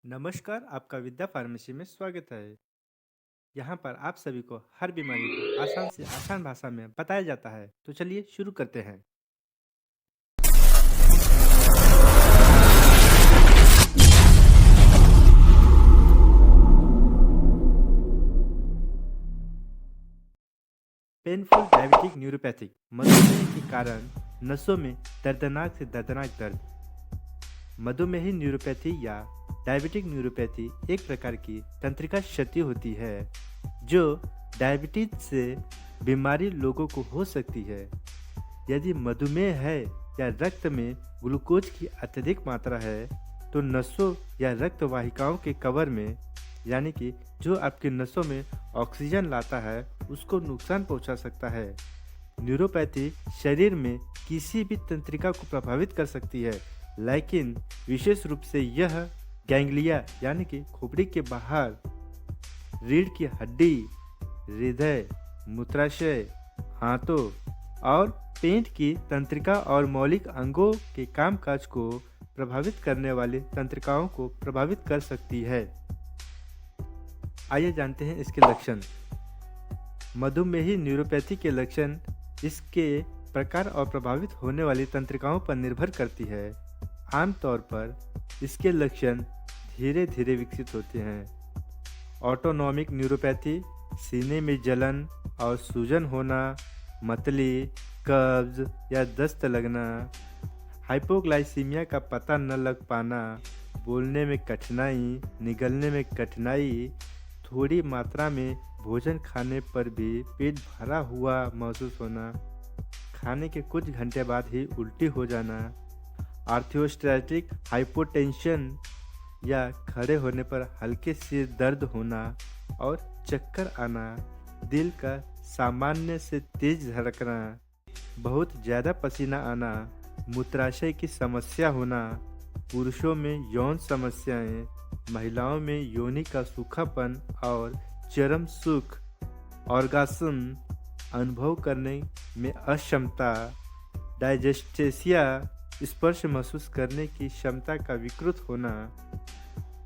नमस्कार, आपका विद्या फार्मेसी में स्वागत है। यहाँ पर आप सभी को हर बीमारी को आसान से आसान भाषा में बताया जाता है। तो चलिए शुरू करते हैं। पेनफुल डायबिटिक न्यूरोपैथिक मधुमेह के कारण नसों में दर्दनाक से दर्दनाक दर्द। मधुमेही न्यूरोपैथी या डायबिटिक न्यूरोपैथी एक प्रकार की तंत्रिका क्षति होती है जो डायबिटीज से बीमारी लोगों को हो सकती है। यदि मधुमेह है या रक्त में ग्लूकोज की अत्यधिक मात्रा है तो नसों या रक्त वाहिकाओं के कवर में, यानी कि जो आपके नसों में ऑक्सीजन लाता है, उसको नुकसान पहुंचा सकता है। न्यूरोपैथी शरीर में किसी भी तंत्रिका को प्रभावित कर सकती है, लेकिन विशेष रूप से यह गैंग्लिया यानी कि खोपड़ी के बाहर, रीढ़ की हड्डी, हृदय, मूत्राशय, हाथों और पेट की तंत्रिका और मौलिक अंगों के कामकाज को प्रभावित करने वाली तंत्रिकाओं को प्रभावित कर सकती है। आइए जानते हैं इसके लक्षण। मधुमेही न्यूरोपैथी के लक्षण इसके प्रकार और प्रभावित होने वाली तंत्रिकाओं पर निर्भर करती है। आमतौर पर इसके लक्षण धीरे धीरे विकसित होते हैं। ऑटोनॉमिक न्यूरोपैथी सीने में जलन और सूजन होना, मतली, कब्ज या दस्त लगना, हाइपोग्लाइसीमिया का पता न लग पाना, बोलने में कठिनाई, निगलने में कठिनाई, थोड़ी मात्रा में भोजन खाने पर भी पेट भरा हुआ महसूस होना, खाने के कुछ घंटे बाद ही उल्टी हो जाना, आर्थ्रोस्टेटिक हाइपोटेंशन या खड़े होने पर हल्के सिर दर्द होना और चक्कर आना, दिल का सामान्य से तेज धड़कना, बहुत ज़्यादा पसीना आना, मूत्राशय की समस्या होना, पुरुषों में यौन समस्याएं, महिलाओं में योनि का सूखापन और चरम सुख, ऑर्गास्म अनुभव करने में अक्षमता, डाइजेस्टेसिया स्पर्श महसूस करने की क्षमता का विकृत होना,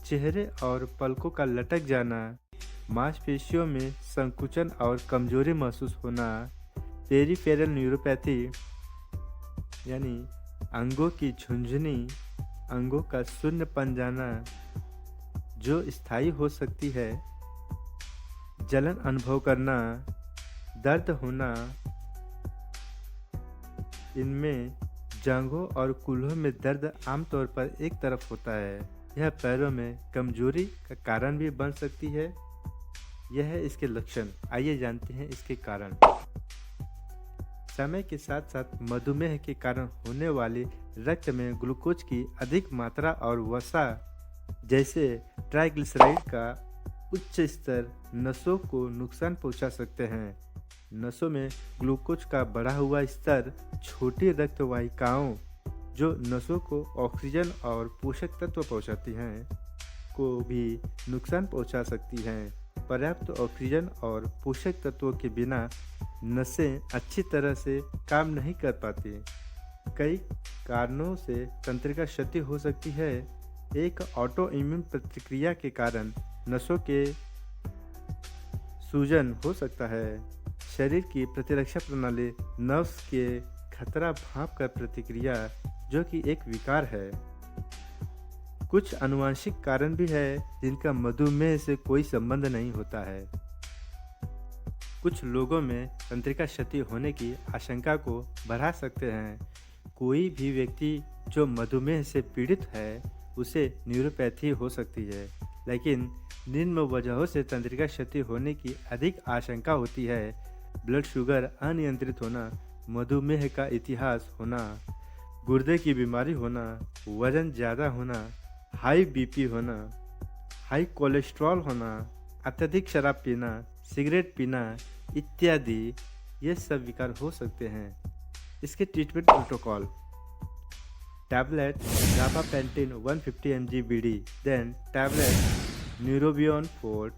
चेहरे और पलकों का लटक जाना, मांसपेशियों में संकुचन और कमजोरी महसूस होना, पेरिफेरल न्यूरोपैथी यानी अंगों की झुंझुनी, अंगों का शून्यपन जाना जो स्थायी हो सकती है, जलन अनुभव करना, दर्द होना, इनमें जांघों और कूल्हों में दर्द आमतौर पर एक तरफ होता है। यह पैरों में कमजोरी का कारण भी बन सकती है। यह है इसके लक्षण। आइए जानते हैं इसके कारण। समय के साथ साथ मधुमेह के कारण होने वाली रक्त में ग्लूकोज की अधिक मात्रा और वसा जैसे ट्राइग्लिसराइड का उच्च स्तर नसों को नुकसान पहुंचा सकते हैं। नसों में ग्लूकोज का बढ़ा हुआ स्तर छोटी रक्त वाहिकाओं जो नसों को ऑक्सीजन और पोषक तत्व पहुंचाती हैं को भी नुकसान पहुंचा सकती हैं। पर्याप्त ऑक्सीजन और पोषक तत्वों के बिना नसें अच्छी तरह से काम नहीं कर पाती। कई कारणों से तंत्रिका क्षति हो सकती है। एक ऑटो इम्यून प्रतिक्रिया के कारण नसों के सूजन हो सकता है। शरीर की प्रतिरक्षा प्रणाली नर्व्स के खतरा भाप का प्रतिक्रिया जो कि एक विकार है। कुछ आनुवंशिक कारण भी है जिनका मधुमेह से कोई संबंध नहीं होता है। कुछ लोगों में तंत्रिका क्षति होने की आशंका को बढ़ा सकते हैं। कोई भी व्यक्ति जो मधुमेह से पीड़ित है उसे न्यूरोपैथी हो सकती है, लेकिन निम्न वजहों से तंत्रिका क्षति होने की अधिक आशंका होती है। ब्लड शुगर अनियंत्रित होना, मधुमेह का इतिहास होना, गुर्दे की बीमारी होना, वजन ज़्यादा होना, हाई बीपी होना, हाई कोलेस्ट्रॉल होना, अत्यधिक शराब पीना, सिगरेट पीना इत्यादि, ये सब विकार हो सकते हैं। इसके treatment protocol: tablet gabapentin 150 mg BD, then tablet Neurobion Fort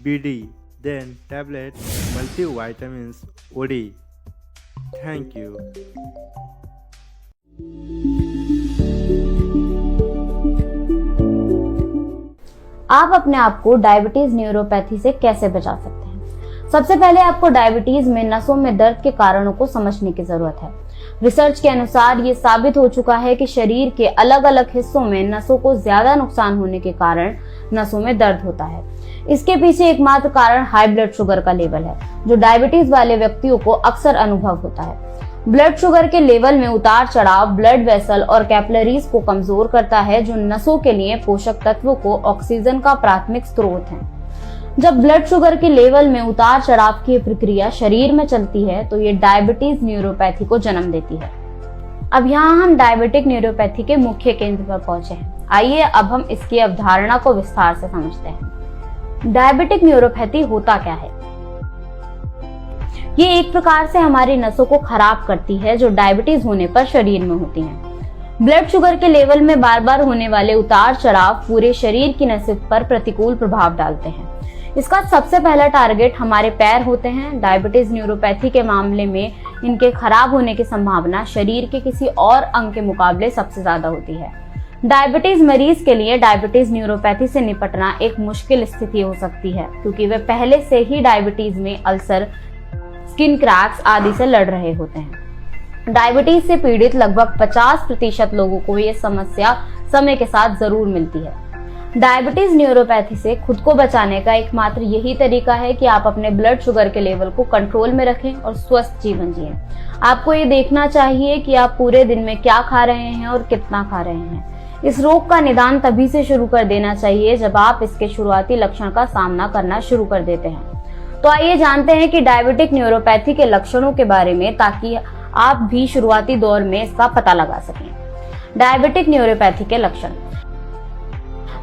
BD, then tablet multivitamins OD. Thank you. आप अपने आप को डायबिटीज न्यूरोपैथी से कैसे बचा सकते हैं? सबसे पहले आपको डायबिटीज में नसों में दर्द के कारणों को समझने की जरूरत है। रिसर्च के अनुसार ये साबित हो चुका है कि शरीर के अलग अलग हिस्सों में नसों को ज्यादा नुकसान होने के कारण नसों में दर्द होता है। इसके पीछे एकमात्र कारण हाई ब्लड शुगर का लेवल है, जो डायबिटीज वाले व्यक्तियों को अक्सर अनुभव होता है। ब्लड शुगर के लेवल में उतार चढ़ाव ब्लड वेसल और कैपिलरीज को कमजोर करता है, जो नसों के लिए पोषक तत्वों को ऑक्सीजन का प्राथमिक स्रोत है। जब ब्लड शुगर के लेवल में उतार चढ़ाव की प्रक्रिया शरीर में चलती है तो ये डायबिटीज न्यूरोपैथी को जन्म देती है। अब यहाँ हम डायबिटिक न्यूरोपैथी के मुख्य केंद्र पर पहुंचे हैं। आइए अब हम इसकी अवधारणा को विस्तार से समझते हैं। डायबिटिक न्यूरोपैथी होता क्या है? ये एक प्रकार से हमारी नसों को खराब करती है, जो डायबिटीज होने पर शरीर में होती हैं। ब्लड शुगर के लेवल में बार बार होने वाले उतार चढ़ाव पूरे शरीर की नसों पर प्रतिकूल प्रभाव डालते हैं। इसका सबसे पहला टारगेट हमारे पैर होते हैं। डायबिटीज न्यूरोपैथी के मामले में इनके खराब होने की संभावना शरीर के किसी और अंग के मुकाबले सबसे ज्यादा होती है। डायबिटीज मरीज के लिए डायबिटीज न्यूरोपैथी से निपटना एक मुश्किल स्थिति हो सकती है, क्योंकि वे पहले से ही डायबिटीज में अल्सर, स्किन क्रैक्स आदि से लड़ रहे होते हैं। डायबिटीज से पीड़ित लगभग 50% लोगों को ये समस्या समय के साथ जरूर मिलती है। डायबिटीज न्यूरोपैथी से खुद को बचाने का एकमात्र यही तरीका है कि आप अपने ब्लड शुगर के लेवल को कंट्रोल में रखें और स्वस्थ जीवन जिएं। आपको ये देखना चाहिए कि आप पूरे दिन में क्या खा रहे हैं और कितना खा रहे हैं। इस रोग का निदान तभी से शुरू कर देना चाहिए जब आप इसके शुरुआती लक्षण का सामना करना शुरू कर देते हैं। तो आइए जानते हैं कि डायबिटिक न्यूरोपैथी के लक्षणों के बारे में, ताकि आप भी शुरुआती दौर में इसका पता लगा सकें। डायबिटिक न्यूरोपैथी के लक्षण।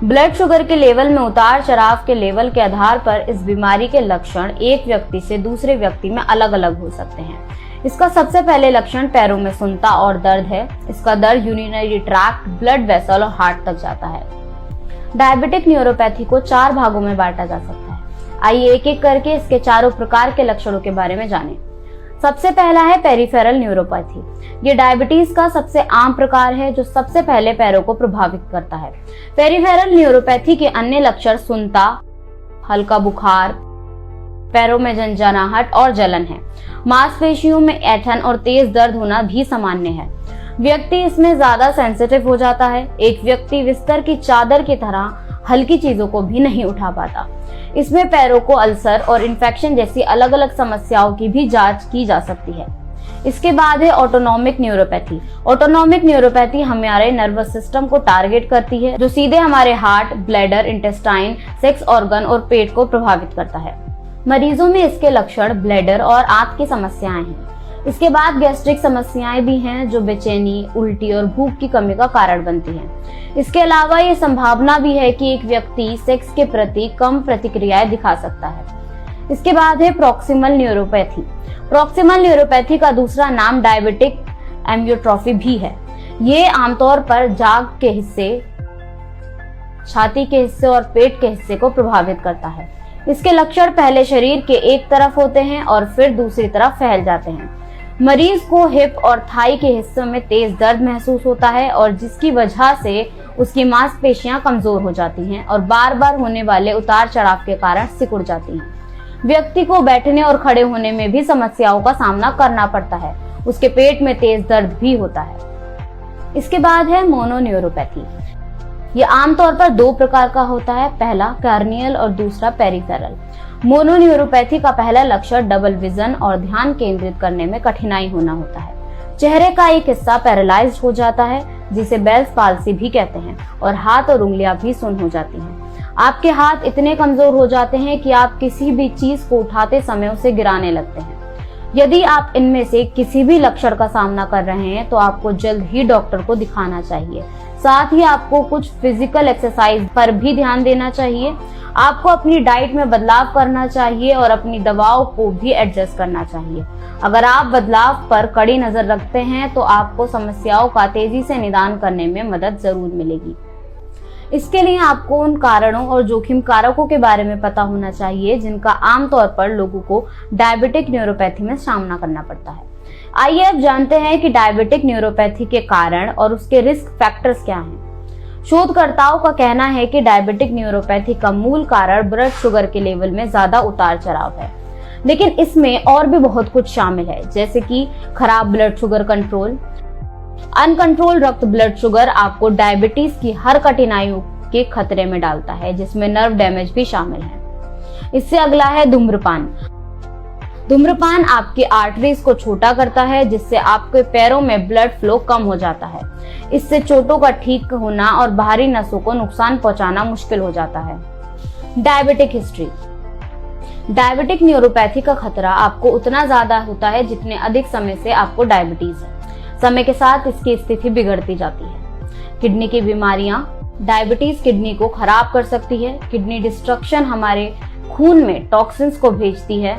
ब्लड शुगर के लेवल में उतार चढ़ाव के लेवल के आधार पर इस बीमारी के लक्षण एक व्यक्ति से दूसरे व्यक्ति में अलग अलग हो सकते हैं। इसका सबसे पहले लक्षण पैरों में सुन्नता और दर्द है। इसका दर्द यूरिनरी ट्रैक्ट, ब्लड वेसल और हार्ट तक जाता है। डायबिटिक न्यूरोपैथी को 4 भागों में बांटा जा सकता है। आइए एक एक करके इसके चारों प्रकार के लक्षणों के बारे में जानें। सबसे पहला है पेरिफेरल न्यूरोपैथी। ये डायबिटीज का सबसे आम प्रकार है, जो सबसे पहले पैरों को प्रभावित करता है। पेरिफेरल न्यूरोपैथी के अन्य लक्षण सुन्नता, हल्का बुखार, पैरों में झंझनाहट और जलन है। मांसपेशियों में ऐंठन और तेज दर्द होना भी सामान्य है। व्यक्ति इसमें ज्यादा सेंसिटिव हो जाता है। एक व्यक्ति बिस्तर की चादर की तरह हल्की चीजों को भी नहीं उठा पाता। इसमें पैरों को अल्सर और इन्फेक्शन जैसी अलग अलग समस्याओं की भी जांच की जा सकती है। इसके बाद है ऑटोनोमिक न्यूरोपैथी। ऑटोनोमिक न्यूरोपैथी हमारे नर्वस सिस्टम को टारगेट करती है, जो सीधे हमारे heart, bladder, intestine, sex organ और पेट को प्रभावित करता है। मरीजों में इसके लक्षण ब्लैडर और आंत की समस्याएं हैं। इसके बाद गैस्ट्रिक समस्याएं भी हैं, जो बेचैनी, उल्टी और भूख की कमी का कारण बनती हैं। इसके अलावा ये संभावना भी है कि एक व्यक्ति सेक्स के प्रति कम प्रतिक्रियाएं दिखा सकता है। इसके बाद है प्रॉक्सिमल न्यूरोपैथी। प्रॉक्सिमल न्यूरोपैथी का दूसरा नाम डायबिटिक एम्योट्रोफी भी है। ये आमतौर पर जांघ के हिस्से, छाती के हिस्से और पेट के हिस्से को प्रभावित करता है। इसके लक्षण पहले शरीर के एक तरफ होते हैं और फिर दूसरी तरफ फैल जाते हैं। मरीज को हिप और थाई के हिस्सों में तेज दर्द महसूस होता है, और जिसकी वजह से उसकी मांसपेशियां कमजोर हो जाती हैं और बार बार होने वाले उतार चढ़ाव के कारण सिकुड़ जाती हैं। व्यक्ति को बैठने और खड़े होने में भी समस्याओं का सामना करना पड़ता है। उसके पेट में तेज दर्द भी होता है। इसके बाद है मोनोन्यूरोपैथी। ये आमतौर पर 2 प्रकार का होता है, पहला कार्नियल और दूसरा पेरिफेरल। मोनोन्यूरोपैथी का पहला लक्षण डबल विजन और ध्यान केंद्रित करने में कठिनाई होना होता है। चेहरे का एक हिस्सा पैरालाइज्ड हो जाता है, जिसे बेल्स पाल्सी भी कहते हैं, और हाथ और उंगलियां भी सुन्न हो जाती हैं। आपके हाथ इतने कमजोर हो जाते हैं कि आप किसी भी चीज को उठाते समय उसे गिराने लगते हैं। यदि आप इनमें से किसी भी लक्षण का सामना कर रहे हैं तो आपको जल्द ही डॉक्टर को दिखाना चाहिए। साथ ही आपको कुछ फिजिकल एक्सरसाइज पर भी ध्यान देना चाहिए। आपको अपनी डाइट में बदलाव करना चाहिए और अपनी दवाओं को भी एडजस्ट करना चाहिए। अगर आप बदलाव पर कड़ी नजर रखते हैं तो आपको समस्याओं का तेजी से निदान करने में मदद जरूर मिलेगी। इसके लिए आपको उन कारणों और जोखिम कारकों के बारे में पता होना चाहिए जिनका आमतौर पर लोगों को डायबिटिक न्यूरोपैथी में सामना करना पड़ता है। आइए अब जानते हैं कि डायबिटिक न्यूरोपैथी के कारण और उसके रिस्क फैक्टर्स क्या हैं। शोधकर्ताओं का कहना है कि डायबिटिक न्यूरोपैथी का मूल कारण ब्लड शुगर के लेवल में ज्यादा उतार चढ़ाव है, लेकिन इसमें और भी बहुत कुछ शामिल है, जैसे कि खराब ब्लड शुगर कंट्रोल। अनकंट्रोल रक्त ब्लड शुगर आपको डायबिटीज की हर कठिनाइयों के खतरे में डालता है, जिसमें नर्व डैमेज भी शामिल है। इससे अगला है धूम्रपान। धूम्रपान आपकी आर्टरीज को छोटा करता है, जिससे आपके पैरों में ब्लड फ्लो कम हो जाता है। इससे चोटों का ठीक होना और बाहरी नसों को नुकसान पहुंचाना मुश्किल हो जाता है। Diabetic history. डायबिटिक न्यूरोपैथी का खतरा आपको उतना ज्यादा होता है जितने अधिक समय से आपको डायबिटीज है। समय के साथ इसकी स्थिति बिगड़ती जाती है। किडनी की बीमारियां। डायबिटीज किडनी को खराब कर सकती है। किडनी डिस्ट्रक्शन हमारे खून में टॉक्सिन्स को भेजती है,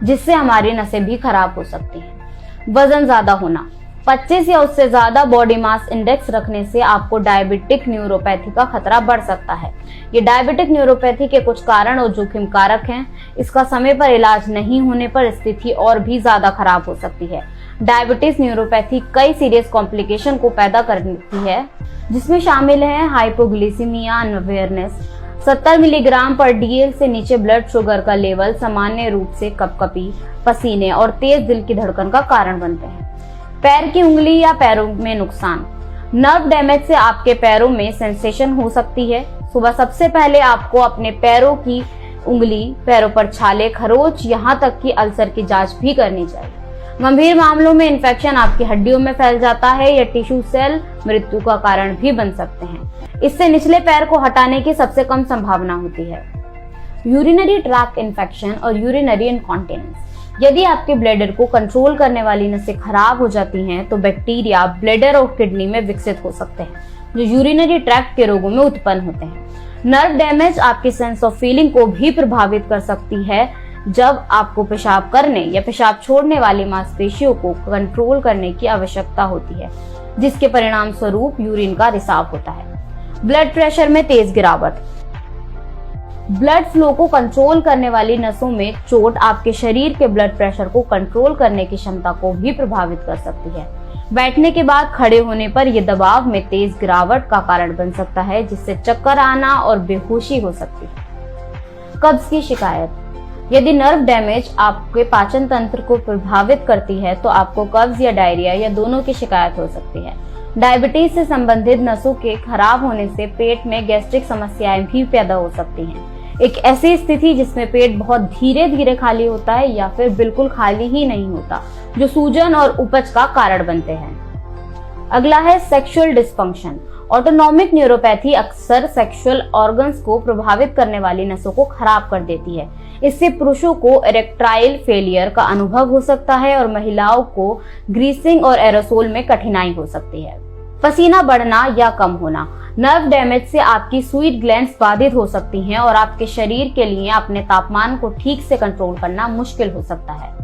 जिससे हमारी नसें भी खराब हो सकती हैं। वजन ज्यादा होना। 25 या उससे ज्यादा बॉडी मास इंडेक्स रखने से आपको डायबिटिक न्यूरोपैथी का खतरा बढ़ सकता है। ये डायबिटिक न्यूरोपैथी के कुछ कारण और जोखिम कारक हैं। इसका समय पर इलाज नहीं होने पर स्थिति और भी ज्यादा खराब हो सकती है। डायबिटिस न्यूरोपैथी कई सीरियस कॉम्प्लिकेशन को पैदा करती है, जिसमें शामिल है हाइपोग्लिसीमिया, अनअवेयरनेस। 70 मिलीग्राम पर DL से नीचे ब्लड शुगर का लेवल सामान्य रूप से कपकपी, पसीने और तेज दिल की धड़कन का कारण बनते हैं। पैर की उंगली या पैरों में नुकसान। नर्व डैमेज से आपके पैरों में सेंसेशन हो सकती है। सुबह सबसे पहले आपको अपने पैरों की उंगली, पैरों पर छाले, खरोंच, यहाँ तक कि अल्सर की जांच भी करनी चाहिए। गंभीर मामलों में इन्फेक्शन आपकी हड्डियों में फैल जाता है या टिश्यू सेल मृत्यु का कारण भी बन सकते हैं। इससे निचले पैर को हटाने की सबसे कम संभावना होती है। यूरिनरी ट्रैक्ट इन्फेक्शन और यूरिनरी इनकॉन्टिनेंस। यदि आपके ब्लैडर को कंट्रोल करने वाली नसें खराब हो जाती हैं, तो बैक्टीरिया ब्लैडर और किडनी में विकसित हो सकते हैं, जो यूरिनरी ट्रैक्ट के रोगों में उत्पन्न होते हैं। नर्व डैमेज आपकी सेंस ऑफ फीलिंग को भी प्रभावित कर सकती है। जब आपको पेशाब करने या पेशाब छोड़ने वाली मांसपेशियों को कंट्रोल करने की आवश्यकता होती है, जिसके परिणाम स्वरूप यूरिन का रिसाव होता है। ब्लड प्रेशर में तेज गिरावट। ब्लड फ्लो को कंट्रोल करने वाली नसों में चोट आपके शरीर के ब्लड प्रेशर को कंट्रोल करने की क्षमता को भी प्रभावित कर सकती है। बैठने के बाद खड़े होने पर यह दबाव में तेज गिरावट का कारण बन सकता है, जिससे चक्कर आना और बेहोशी हो सकती है। कब्ज की शिकायत। यदि नर्व डैमेज आपके पाचन तंत्र को प्रभावित करती है, तो आपको कब्ज या डायरिया या दोनों की शिकायत हो सकती है। डायबिटीज से संबंधित नसों के खराब होने से पेट में गैस्ट्रिक समस्याएं भी पैदा हो सकती हैं। एक ऐसी स्थिति जिसमें पेट बहुत धीरे धीरे खाली होता है या फिर बिल्कुल खाली ही नहीं होता, जो सूजन और उपज का कारण बनते हैं। अगला है सेक्सुअल डिस्फंक्शन। ऑटोनॉमिक न्यूरोपैथी अक्सर सेक्सुअल ऑर्गन्स को प्रभावित करने वाली नसों को खराब कर देती है। इससे पुरुषों को इरेक्टाइल फेलियर का अनुभव हो सकता है और महिलाओं को ग्रीसिंग और एरोसोल में कठिनाई हो सकती है। पसीना बढ़ना या कम होना। नर्व डैमेज से आपकी स्वीट ग्लैंड्स बाधित हो सकती हैं और आपके शरीर के लिए अपने तापमान को ठीक से कंट्रोल करना मुश्किल हो सकता है।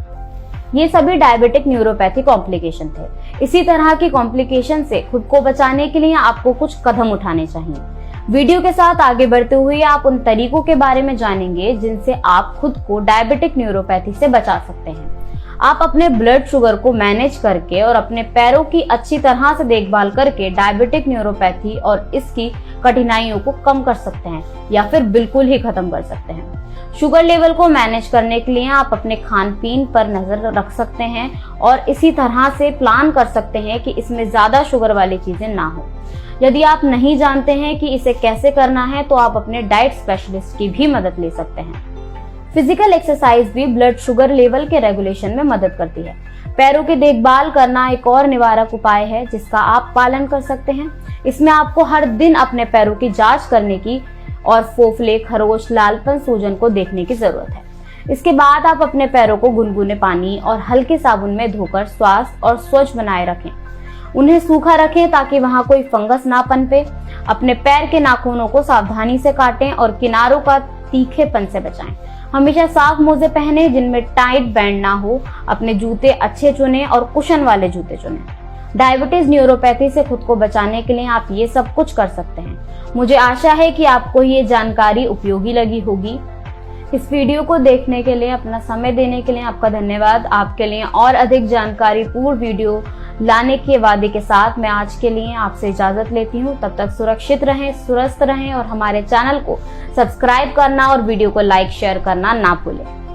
ये सभी डायबिटिक न्यूरोपैथी कॉम्प्लिकेशन थे। इसी तरह की कॉम्प्लिकेशन से खुद को बचाने के लिए आपको कुछ कदम उठाने चाहिए। वीडियो के साथ आगे बढ़ते हुए आप उन तरीकों के बारे में जानेंगे जिनसे आप खुद को डायबिटिक न्यूरोपैथी से बचा सकते हैं। आप अपने ब्लड शुगर को मैनेज करके और अपने पैरों की अच्छी तरह से देखभाल करके डायबिटिक न्यूरोपैथी और इसकी कठिनाइयों को कम कर सकते हैं या फिर बिल्कुल ही खत्म कर सकते हैं। शुगर लेवल को मैनेज करने के लिए आप अपने खान पीन पर नजर रख सकते हैं और इसी तरह से प्लान कर सकते हैं कि इसमें ज्यादा शुगर वाली चीजें ना हो। यदि आप नहीं जानते हैं कि इसे कैसे करना है, तो आप अपने डाइट स्पेशलिस्ट की भी मदद ले सकते हैं। फिजिकल एक्सरसाइज भी ब्लड शुगर लेवल के रेगुलेशन में मदद करती है। पैरों की देखभाल करना एक और निवारक उपाय है जिसका आप पालन कर सकते हैं। इसमें आपको हर दिन अपने पैरों की जांच करने की और फोफले, खरोच, लालपन, सूजन को देखने की जरूरत है। इसके बाद आप अपने पैरों को गुनगुने पानी और हल्के साबुन में धोकर स्वास्थ्य और स्वच्छ बनाए रखें। उन्हें सूखा रखें ताकि वहां कोई फंगस ना पनपे। अपने पैर के नाखूनों को सावधानी से काटें और किनारों का तीखेपन से बचाएं। हमेशा साफ मोजे पहने जिनमें टाइट बैंड ना हो। अपने जूते अच्छे चुनें और कुशन वाले जूते चुनें। डायबिटीज न्यूरोपैथी से खुद को बचाने के लिए आप ये सब कुछ कर सकते हैं। मुझे आशा है कि आपको ये जानकारी उपयोगी लगी होगी। इस वीडियो को देखने के लिए, अपना समय देने के लिए आपका धन्यवाद। आपके लिए और अधिक जानकारी पूर्ण वीडियो लाने के वादे के साथ मैं आज के लिए आपसे इजाजत लेती हूँ। तब तक सुरक्षित रहें, स्वस्थ रहें और हमारे चैनल को सब्सक्राइब करना और वीडियो को लाइक शेयर करना ना भूलें।